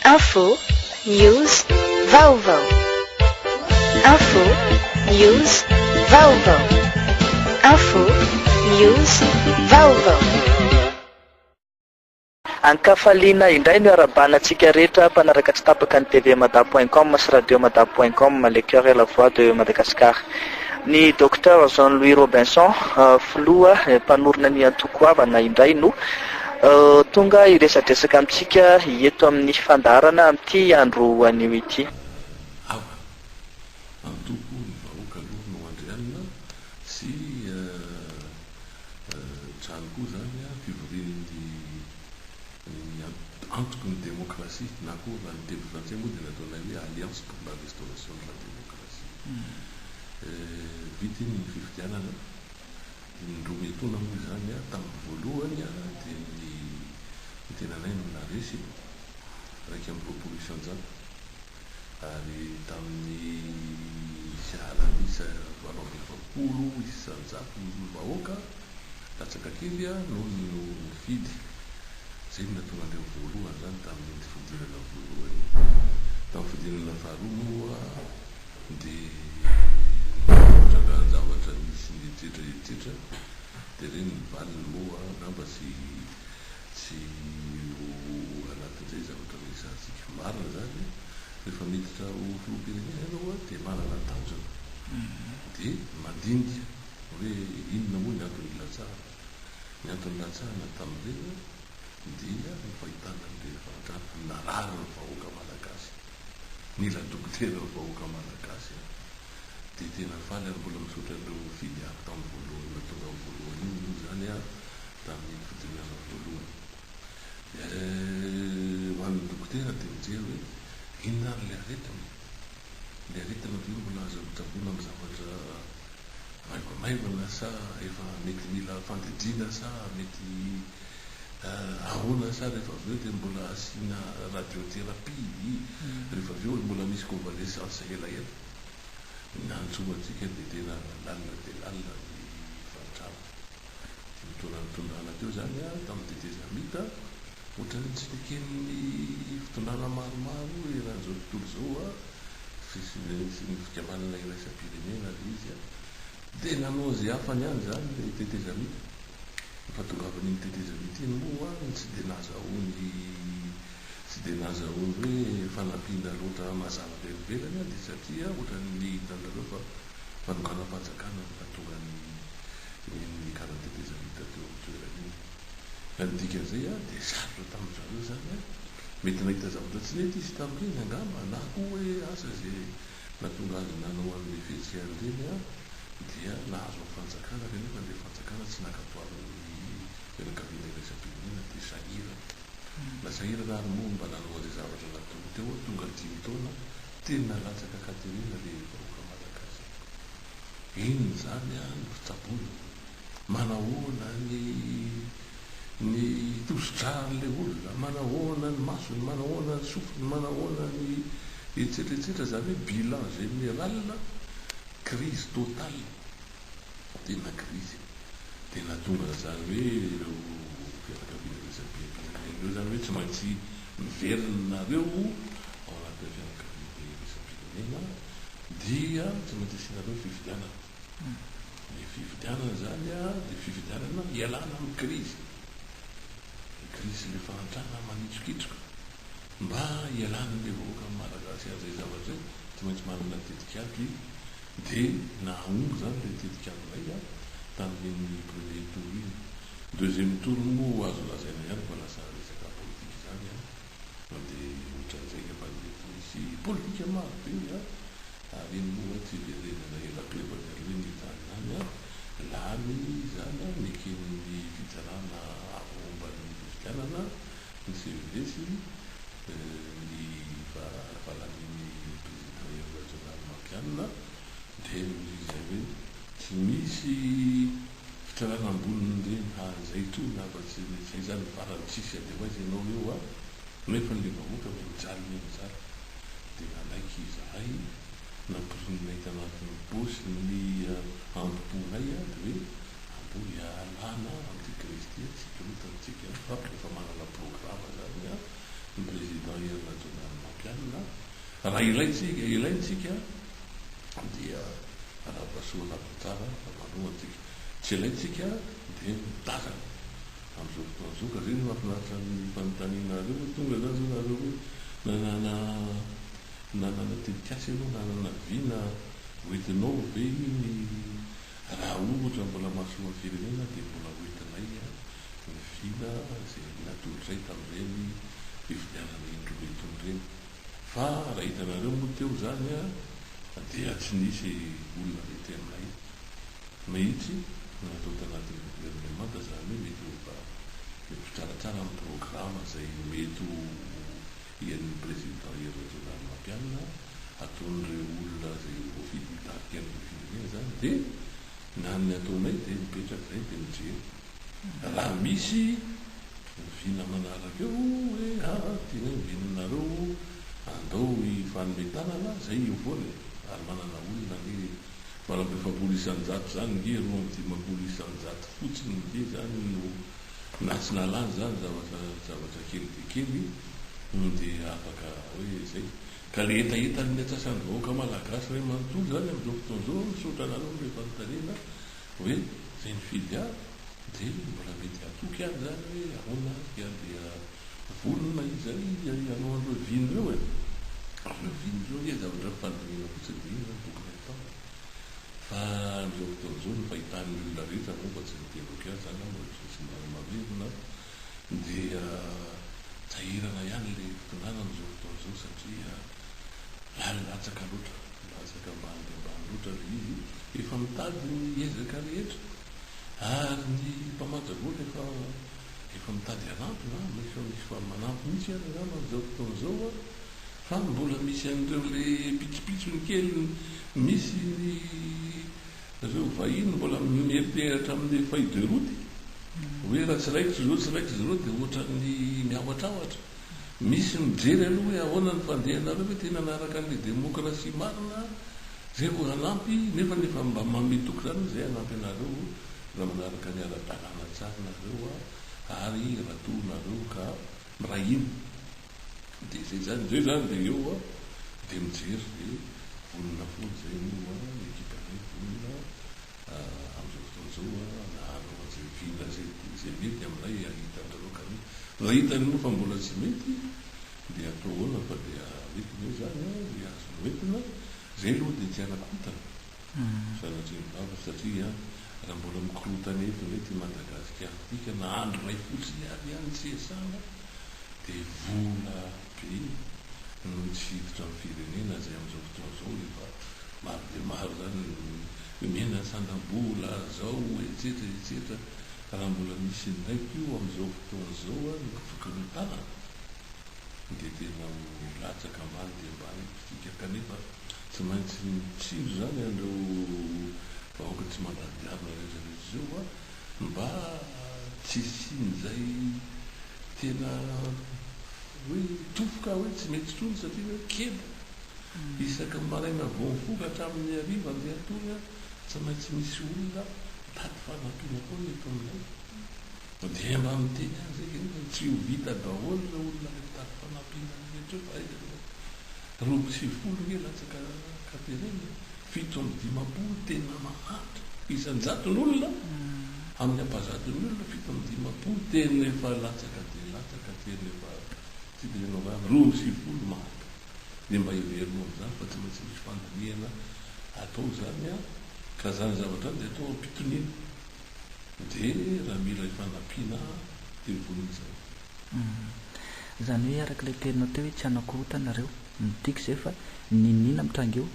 Info, news, vaovao. Info, news, vaovao. Info, news, vaovao. Ankafaliana indray ny arabanantsika rehetra mpanaraka tsy tapaka ny TV Mada.com sy Radio Mada.com les cœurs et la voix de Madagascar. Ny docteur Jean-Louis Robinson filoha mpanorona ny antoko avana indray no tonga iresadresaka amintsika eto amin'ny fandarana amin'ity andro anio ity. Antoko ny vahoaka aloha no andrianina sy trano koa zany fivorian'ny antoko ny démocratie na koa raha ny teny frantsay moa dia nataonay hoe alliance pour la restauration de la démocratie. Vita iny ny fifidianana indrometona moa zany tamin'ny voalohany dia ny tenanay no naresy raiky amin'ny roapolo isan-jato ary tamin'ny alamisa valo amby efapolo isan-jato vahoaka latsaka kely noho no nifidy. Zay no natonga an'ireo voalohany zany tamin'ny fidinana voalohany. Tamin'ny fidinana faharoa moa dia trangany zavatra misy ny etsetra dia reny ny valiny moa ngamba tsy anatin'izay zavatra resantsika marina zany rehefa miditra ho filoham-pirenena ianao dia manana tanjona dia mandinika hoe inona moa ny antony latsahana. Ny antony latsahana tamin'ireny dia ny fahitana rehefa narary ny vahoaka malagasy, mila dokotera ny vahoaka malagasy dia tena faly ary mbola misaotra an'ireo fidy avy tamin'ny voalohany natonga amin'ny voalohany iny moa zany tamin'ny fidinana voalohany. Ho an'ny dokotera dia mijery hoe inona ary le aretina dia mbola azo mitsaboana amin'ny zavatra maivamaivana sa efa mety mila fandidrina sa mety ahoana sa rehefa avy eo dia mbola asiana radiothérapie rehefa avy eo mbola misy convalescence elaela. Nantsoantsika dia tena lalina dia lalina ny fahatrano mitondrana teo zany tamin'ny tetezamita ohatrany tsy neken'ny fitondrana maromaro eran'izao tontolo zao sy ny fikamanana iraisam-pirenena le izy dia nanao zay hafany any zany le tetezamita. Fahatongavan'iny tetezamita iny moa tsy dia nazahoany hoe fanampiana loatra mazava velively dia satria ohatran'ny hitanareo fa fanokana-panjakana nahatonga ny karaha tetezamita teo amin'ny toerana iny. Nandika zay dia sarotra tamin'izareo zany mety nahita zavatra tsy nety izy tamin'ireny angamba na koa hoe asa zay natonga azy nanao amin'ny fihetsehany reny dia nahazo amin'ny fanjakana rehefa le fanjakana tsy nakatoavan'ny fianakaviana iraisam-pirenena dia sahirana. Nasahirana ary moa mba nanao an'izay zavatra nataony teo tonga 10 taona tena latsaka katerina le vahoaka malagasy. Iny zany ny fitsaboana manahoana ny tosidran'le olona, manahoana ny masony, manahoana ny sofiny, manahoana ny etsetretsetra zany hoe bilan général crise totale tena crise tena tonga zany hoe ireo fianakaviana iraisam-pirenena ireo zany hoe tsy maintsy miverina-nareo ao anatin'ny fianakaviana iraisam-pirenena dia tsy maintsy asianareo fifidianana. Ny fifidianana zany dia fifidianana ialana amin'ny crise le fahantrana manitsokitroka mba ialan'le vahoaka malagasy azay zavatra zay tsy maintsy manana tetikady dia naomby zany le tetikavinay tamin'ny premier tour iny. Deuxième tour moa azo lazaina ihany fa lasa resaka politika zany dia ohatran'izay efa misy politika maro be ary iny moa tsy verenana elabe fa miariny zany lany zany neken'ny fitsarana avomban'ny fifidianana ny CVS ny falamin'ny président international Makianina dia izay hoe tsy misy fitsarana amboniny reny zay to na fa tsy zay zany farany tsisy adevaizy ianao eo nefa le vahoaka fa mijaly ny mijaly dia anaiky izahay nampirinay tanatin'ny bosy ny ampoponay dia hoe ambo ialana amin'ity crise ty tsika lotantsika fa efa manana programme zany ny président international mampianina raha ilaintsika dia arapasoa napatsara manoatsika tsy ilaintsika dia mitazana am'izao fotoan'izao ka zay ny mahafinaritra ny fanontanianareo tonga zany zao nareo hoe nanana tetikasy ianao nanana vina hoentinao ve iny raha ohatra mbola mahasoa ny firenena dia mbola hoentinay ny vina zay natolotray tamin'ireny fifidianana indrometony ireny fa raha hitanareo moa teo zany dia tsy nisy olona mety aminay mihitsy natao tanatin'ny gouvernemanta zany hoe mety fitsaratsara amin'ny programme zay mety ian'ny président international mampianina ataon'ireo olona zay voafiditarika amin'ny firenena zany dia na ny ataonay dia mipetraka zay dia mijery raha misy vina manaraka eo hoe tiana vinanareo andao ifanometanana zay io foana ary manana olona ny manambe efapolo isanjato zany nge roa amby dimapolo isanjato fotsiny nge zany no nationalany zany zavatra kely de kely dia afaka hoe zay ka le etaetan'ny atsasany vahoaka malagasy ray manontolo zany am'izao fotoan'izao misaotra anareo le fanontanena hoe zay ny fidy dia mbola mety atoky any zany hoe ahona dia volona izay anao an'ireo viny reo reo viny reo ia zavatra fanontanena fotsiny de iny zany tokony atao fa am'izao fotoan'izao ny fahitan'ny olona rehetra moa fa tsy mitevako azy zany amoatra somary mamerina dia tahirana ihany le fitonana am'izao fotoan'izao satria latsaka loatra latsaka ambany de ambany loatra le izy efa mitady ny ezaka rehetra ary ny mpamajavoana efa mitady anampy na efa misy fa manampy mihitsy any zany am'izao fotoan'izao fa mbola misy an'ireo le pitsopitsony kely misy reo vahiny mbola mieriteratra amin'ny feuille de route hoe raha tsy raikitry zao dia ohatran'ny miaoatraoatra misy mijery aloha hoe ahoana ny fandehanareo hoe tena naraka an'le démocratie marina zay ho anampy nefa mba mametoky zany zay anampy anareo raha manaraka ny ara-dalàna tsarinareo ary ratoonareo ka mirahiny dia zay zany dia eo dia mijery de vonona foana zay no ekipanay vonona am'izao fotoan'izao nahanao an'izay vina zay mety aminay ahitanareo ka raha hitany moa fa mbola tsy mety dia atao hoana fa dia metiny eo zany dia azony hoentina zay aloha dia tianakotana sanatria bava satria raha mbola mikorotana eto mety Madagasikara tika na andro ray fotsiny avy ihany tsy esana dia vola be no tsy hiditra amin'ny firenena zay am'izao fotoan'izao efa maro dia maro zany mena sandam-bola zao etsetera raha mbola misy ndraiky io am'izao fotoan'izao no fikorotana dia tena latsaka ambany dia ambany tika kanefa tsy maintsy mitsindro zany andreo vahoaka tsy mandadiavina rehetrarehetra zao mba tsy sin'zay tena hoe tofoka hoe tsy mety trony satria hoe kely isaka maraina vomifoka hatramin'ny ariva andeha atoy tsy maintsy misy olona tady fanampiana foana eto aminay dia mba miteny any zay kenefa tsy ho vita daholo reo olona tady fanampiana rehetra fa roa sivifolo nge latsaka katerena 7 tena mahantra isanjaton'olona amin'ny ampazatony olona 7 tena efa latsaka tena efa tsy dia nao roa sivifolo mahantra dia mba hiverinao am'izany fa tsy maintsy misy fandaniana atao zany ka zany zavatra any dia atao ampitoniana dia raha mila ifanampiana dia vonin'izany zany hoe araka ilay teninao teo hoe tsy anakorotana nareo mitiky zay fa ninina mitranga eo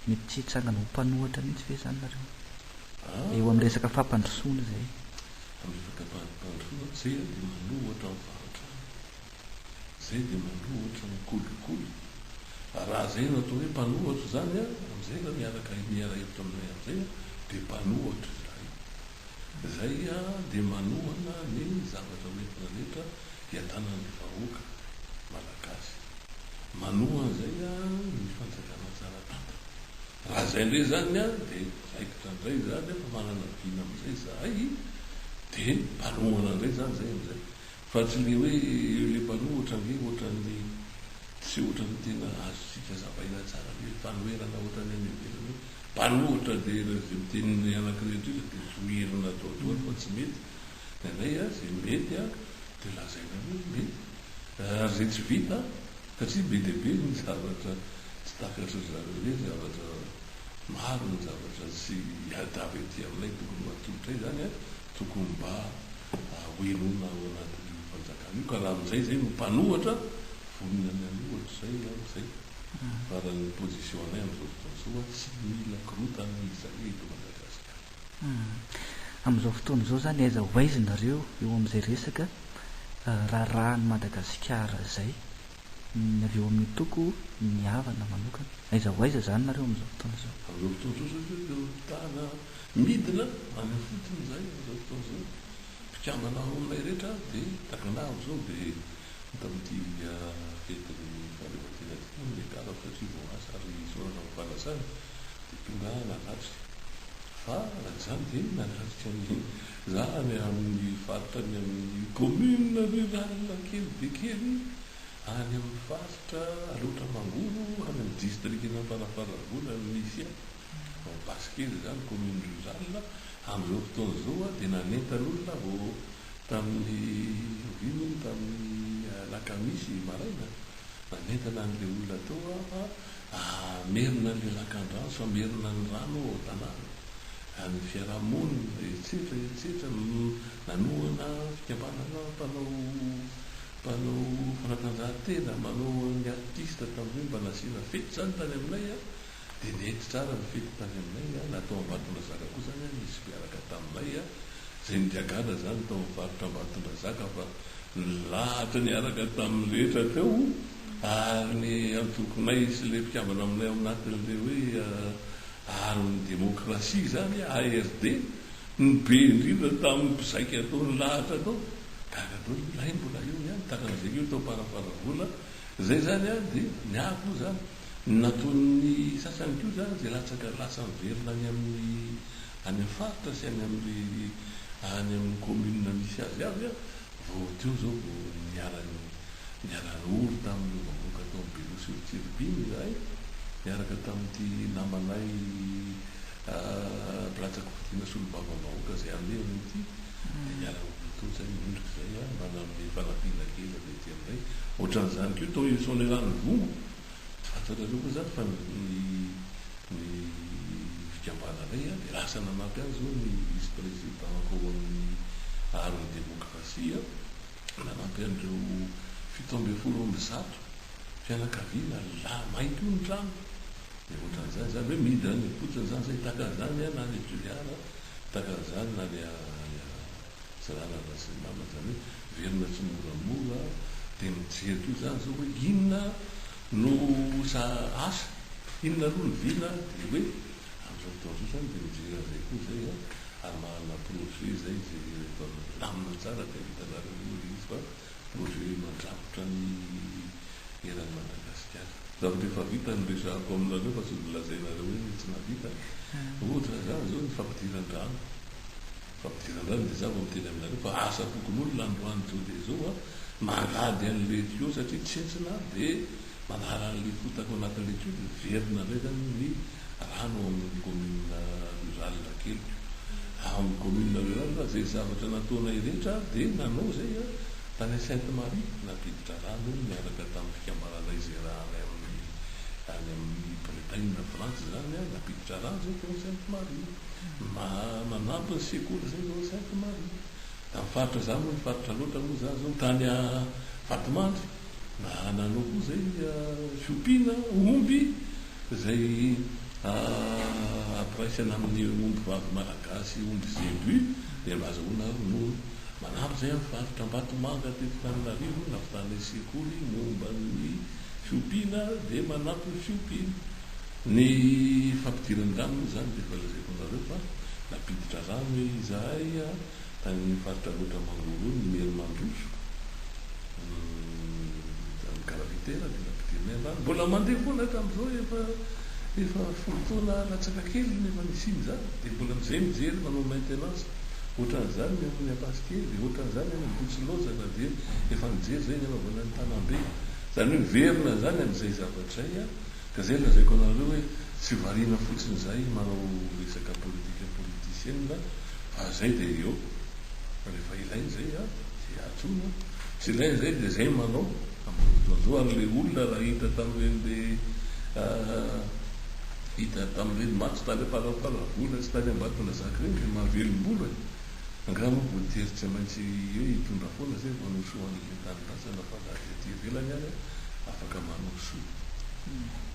mety tsy hitsangana ho mpanohatra mihitsy ve zany nareo eo amin'ny resaka fampandrosoana zay am'resaka fampandrosoana zay dia manohatra amin'ny fahantrana zay dia manohatra ny kolikoly raha zay no atao hoe mpanohatra zany am'izay raha miara hevitra aminay am'izay dia mpanohatra zay dia manohana ny zavatra hoentina rehetra hiatanan'ny vahoaka malagasy manohana zay ny fanjakana tsara tata raha zay ndray zany dia zaikitra ndray zany fa manana vina am'izay zahay dia mpanohana ndray zany zay am'izay fa tsy le hoe le mpanohatra nge ohatran'ny tsy ohatran'ny tena azosika zavaina tsara le fanoerana ohatrany any ivelany hoe mpanohatra de zay miteniny anankirehetra izy de zoherina ataotoany fa tsy mety nanay a zay mety a de lazaina hoe mety ary zay tsy vita satria be deabe ny zavatra tsy takatra zareo hoe zavatra maro ny zavatra tsy adavy ety aminay tokony matolotray zany a tokony mba hoenona ao anatin'io fanjakana io ka raha am'izay zay no mpanohatra voninany any ohatra zay am'izay faran'ny position anay am'izao fotoana zao a tsy mila korotany izay eto Madagasikara. Am'izao fotoana zao zany aiza ho aizy nareo eo am'izay resaka raharahan'ny Madagasikara zay avy eo amin'ny toko ny havana manokana aiza ho aiza zany nareo am'izao fotoana zao. Am'izao fotoana zao zao eo tana midina any fotony zay am'izao fotoana zao mpikambana ao aminay rehetra de takanavo zao de tamity fetin'ny fahaleovatena ty ny kara satria vao asa ary sorana mifalasana de tonga nanatry fa zany de nanatrika ny zany amin'ny faritrany amin'ny commune rurale kely be kely any amin'ny faritra aloatra mangolo any amin'ny districtna farafaravona misy a basikely zany commune rurale am'izao fotoana zao a de nanentan'olona vao tamin'ny vino tamin'ny lakamisy maraina nanentana an'le olona tao a merina an'le lakan-drano fa merina ny rano ao tanàna any fiarahamonina etsetra nanoana fikambanana mpanao fanatanjahantena manao ny artiste tamin'io mba nasiana fety zany tany aminay a de nety tsara ny fety tany aminay a natao ambatona zaka koa zany a nisy mpiaraka taminay a zay nidiagana zany tao mivarotra ambatona zaka fa lahatra niaraka tamin'ny rehetra teo ary ny antokonay sy le mpikambana aminay aminatin'le hoe aron'ny démocratie zany ARD ny be indrindra tamin'ny mpizaika ataony lahatra tao kaga tao lay mbola eo ihany takan'izay io tao paraparavola zay zany a de niako zany nataon'ny sasany kio zany zay latsaka lasa miverina any amin'ny faritra sy any amin'ny commune misy azy avy a vao teo zao vao niarany olo tamin'ny vahoaka tao amin'ny Belosy Tsirbiny zay niaraka tamin'ity namanay Blatsaky Fotina Solobavavahoaka zay ame amin'ity de niarany to zay mindrika zay a manam'ny fanampiana kely avety aminay ohatran'izany keo tao isonerany vongo tsy fantatrareo koa zany fa ny fikambananay a de lasa nanampy azy zao ny vice président ko amin'ny aron'ny démocratie a nanampy an'ireo 17 fianakaviana la mainty io ny trano de ohatran'izany zany hoe midina ny fotsiny zany zay takan'izany a na ny Juliana takan'izany na ny Sarana sy mama zany hoe verina tsy moramora de mijery io zany zao hoe inona no asa inona aloha ny vina de hoe am'izao fotoana zao zany de mijery an'izay koa zay a ary manana projet zay zay rehefa lamina tsara de vitanareo izy fa projet mandrafitra ny eran'ny Madagasikara zavatra efa vita ny resako aminareo fa tsy lazainareo hoe tsy navita ohatra zany zao ny fampidiran-drano de za vao miteny aminareo fa asa tokony olona androany zao de zao a mangady an'le tuyau satria tsentsina de manara an'le fotako anatin'le tuyau de verina ndray zany ny rano amin'ny commune rurale kely amin'ny commune rurale zay zavatra nataonay rehetra de nanao zay a tany Sainte-Marie napiditra rano miaraka tamin'ny fikambananay zay raha any amin'ny Bretagne France zany a napiditra rano zay tao Sainte-Marie manampy ny sekoly zay zao Sainte-Marie da mifaritra zany ny faritra loatra moa za zao tany a Vatomandry nanao koa zay fiompiana omby zay ampiraisana amin'ny omby vavy malagasy omby zébu de mazahoana ronono manampy zay amin'ny faritra Ambatomanga teto Tananarivo navitanay sekoly momba ny fiompiana de manampy ny fiompiana ny fampidirany rano moa zany de efa lazaiko anareo fa napiditra rano izahay a tany faritra loatra mangoro ny mery mandroso ny Garavitera de nampidirinay rano mbola mandeha foana tam'izao efa folo taona latsaka kely nefa nisiny zany de mbola am'izay mijery manao maintenance ohatran'izany ny amin'ny apasikely ohatran'izany any botsylozana dia efa mijery zay ny anaovana ny tanambe zany hoe miverina zany am'izay zavatra zay a ka zay lazaiko anareo hoe tsy variana fotsiny zay manao resaka politika politicienne fa zay de eo rehefa ilainy zay a de atsona tsy ilainy zay de zay manao am'zoazoa an'le olona raha hita tam'reny hita tam'reny matso tany farafara-vola tsy tany ambatona zaky reny de mahavelom-bolo e angramo voatery maintsy hoe hitondra foana zay vao nosoan'le tany lasana fa laha ty ivelany any afaka manao soa